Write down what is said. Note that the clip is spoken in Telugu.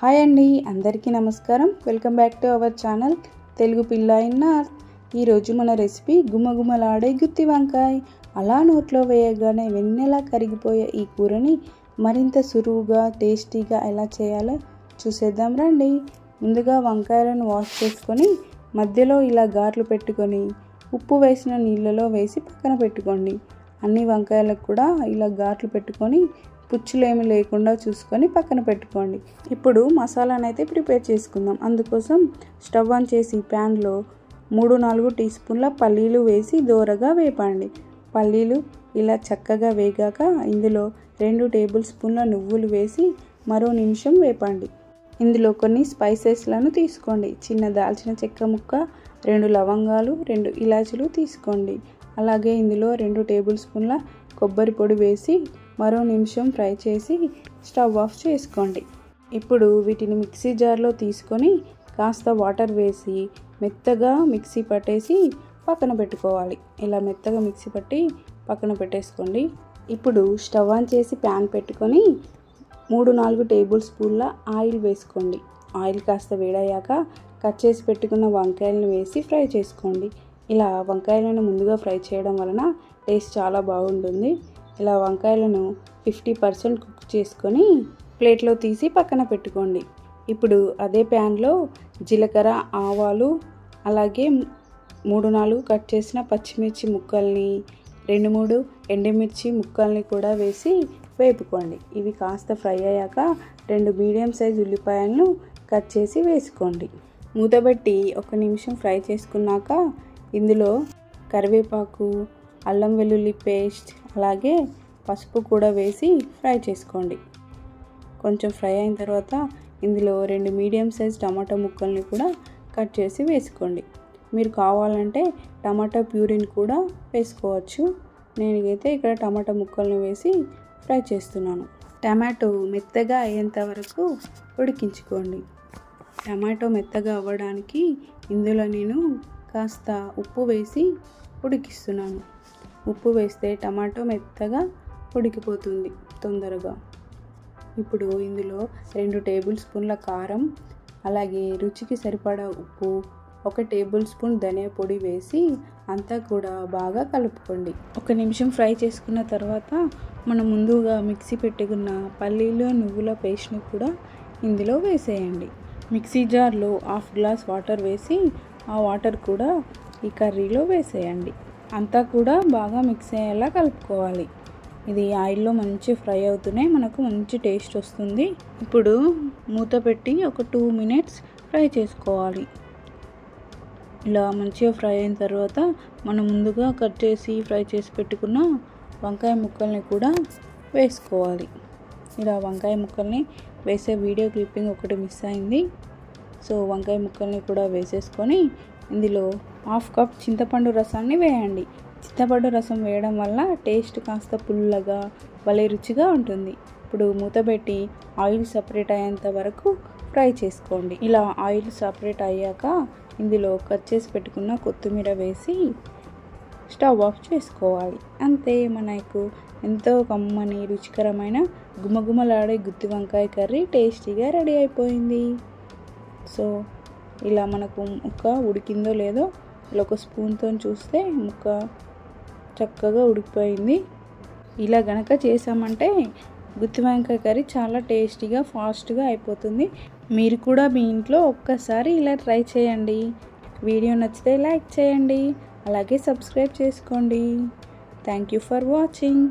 హాయ్ అండి, అందరికీ నమస్కారం. Welcome back to our channel Telugu పిల్ల ఇన్ నార్త్. ఈరోజు మన రెసిపీ గుమగుమలాడే గుత్తి వంకాయ. అలా నోట్లో వేయగానే వెన్నెలా కరిగిపోయే ఈ కూరని మరింత సులువుగా టేస్టీగా ఎలా చేయాలో చూసేద్దాం రండి. ముందుగా వంకాయలను వాష్ చేసుకొని మధ్యలో ఇలా గాట్లు పెట్టుకొని ఉప్పు వేసిన నీళ్ళలో వేసి పక్కన పెట్టుకోండి. అన్ని వంకాయలకు కూడా ఇలా గాట్లు పెట్టుకొని పుచ్చులేమి లేకుండా చూసుకొని పక్కన పెట్టుకోండి. ఇప్పుడు మసాలాను అయితే ప్రిపేర్ చేసుకుందాం. అందుకోసం స్టవ్ ఆన్ చేసి ప్యాన్లో 3-4 టీ స్పూన్ల పల్లీలు వేసి దోరగా వేపండి. పల్లీలు ఇలా చక్కగా వేగాక ఇందులో 2 టేబుల్ స్పూన్ల నువ్వులు వేసి మరో నిమిషం వేపండి. ఇందులో కొన్ని స్పైసెస్లను తీసుకోండి. చిన్న దాల్చిన చెక్క ముక్క, 2 లవంగాలు, 2 ఇలాచీలు తీసుకోండి. అలాగే ఇందులో 2 టేబుల్ స్పూన్ల కొబ్బరి పొడి వేసి మరో నిమిషం ఫ్రై చేసి స్టవ్ ఆఫ్ చేసుకోండి. ఇప్పుడు వీటిని మిక్సీ జార్లో తీసుకొని కాస్త వాటర్ వేసి మెత్తగా మిక్సీ పట్టేసి పక్కన పెట్టుకోవాలి. ఇలా మెత్తగా మిక్సీ పట్టి పక్కన పెట్టేసుకోండి. ఇప్పుడు స్టవ్ ఆన్ చేసి ప్యాన్ పెట్టుకొని 3-4 టేబుల్ స్పూన్ల ఆయిల్ వేసుకోండి. ఆయిల్ కాస్త వేడయ్యాక కట్ చేసి పెట్టుకున్న వంకాయలను వేసి ఫ్రై చేసుకోండి. ఇలా వంకాయలను ముందుగా ఫ్రై చేయడం వలన టేస్ట్ చాలా బాగుంటుంది. ఇలా వంకాయలను 50% కుక్ చేసుకొని ప్లేట్లో తీసి పక్కన పెట్టుకోండి. ఇప్పుడు అదే ప్యాన్లో జీలకర్ర, ఆవాలు, అలాగే 3-4 కట్ చేసిన పచ్చిమిర్చి ముక్కల్ని, 2-3 ఎండుమిర్చి ముక్కల్ని కూడా వేసి వేపుకోండి. ఇవి కాస్త ఫ్రై అయ్యాక 2 మీడియం సైజ్ ఉల్లిపాయలను కట్ చేసి వేసుకోండి. మూతబెట్టి 1 నిమిషం ఫ్రై చేసుకున్నాక ఇందులో కరివేపాకు, అల్లం వెల్లుల్లి పేస్ట్, అలాగే పసుపు కూడా వేసి ఫ్రై చేసుకోండి. కొంచెం ఫ్రై అయిన తర్వాత ఇందులో 2 మీడియం సైజ్ టమాటా ముక్కల్ని కూడా కట్ చేసి వేసుకోండి. మీరు కావాలంటే టమాటా ప్యూరీని కూడా వేసుకోవచ్చు. నేనైతే ఇక్కడ టమాటా ముక్కల్ని వేసి ఫ్రై చేస్తున్నాను. టమాటో మెత్తగా అయ్యేంత వరకు ఉడికించుకోండి. టమాటో మెత్తగా అవ్వడానికి ఇందులో నేను కాస్త ఉప్పు వేసి ఉడికిస్తున్నాను. ఉప్పు వేస్తే టమాటో మెత్తగా ఉడికిపోతుంది తొందరగా. ఇప్పుడు ఇందులో 2 టేబుల్ స్పూన్ల కారం, అలాగే రుచికి సరిపడా ఉప్పు, 1 టేబుల్ స్పూన్ ధనియా పొడి వేసి అంతా కూడా బాగా కలుపుకోండి. 1 నిమిషం ఫ్రై చేసుకున్న తర్వాత మనం ముందుగా మిక్సీ పెట్టుకున్న పల్లీలు, నువ్వుల పేస్ట్ని కూడా ఇందులో వేసేయండి. మిక్సీ జార్లో 1/2 గ్లాస్ వాటర్ వేసి ఆ వాటర్ కూడా ఈ కర్రీలో వేసేయండి. అంతా కూడా బాగా మిక్స్ అయ్యేలా కలుపుకోవాలి. ఇది ఆయిల్లో మంచి ఫ్రై అవుతూనే మనకు మంచి టేస్ట్ వస్తుంది. ఇప్పుడు మూత పెట్టి ఒక 2 మినిట్స్ ఫ్రై చేసుకోవాలి. ఇలా మంచిగా ఫ్రై అయిన తర్వాత మనం ముందుగా కట్ చేసి ఫ్రై చేసి పెట్టుకున్న వంకాయ ముక్కల్ని కూడా వేసుకోవాలి. ఇలా వంకాయ ముక్కల్ని వేసే వీడియో క్లిప్పింగ్ ఒకటి మిస్ అయింది. సో వంకాయ ముక్కల్ని కూడా వేసేసుకొని ఇందులో 1/2 కప్ చింతపండు రసాన్ని వేయండి. చింతపండు రసం వేయడం వల్ల టేస్ట్ కాస్త పుల్లగా భలే రుచిగా ఉంటుంది. ఇప్పుడు మూతబెట్టి ఆయిల్ సపరేట్ అయ్యేంత వరకు ఫ్రై చేసుకోండి. ఇలా ఆయిల్ సపరేట్ అయ్యాక ఇందులో కట్ చేసి పెట్టుకున్న కొత్తిమీర వేసి స్టవ్ ఆఫ్ చేసుకోవాలి. అంతే, మనకు ఎంతో కమ్మని రుచికరమైన గుమగుమలాడే గుత్తి వంకాయ కర్రీ టేస్టీగా రెడీ అయిపోయింది. సో ఇలా మనకు ముక్క ఉడికిందో లేదో ఇలా ఒక స్పూన్తో చూస్తే ముక్క చక్కగా ఉడికిపోయింది. ఇలా గనక చేసామంటే గుత్తి వంకాయ కర్రీ చాలా టేస్టీగా ఫాస్ట్గా అయిపోతుంది. మీరు కూడా మీ ఇంట్లో ఒక్కసారి ఇలా ట్రై చేయండి. వీడియో నచ్చితే లైక్ చేయండి, అలాగే సబ్స్క్రైబ్ చేసుకోండి. Thank you for watching.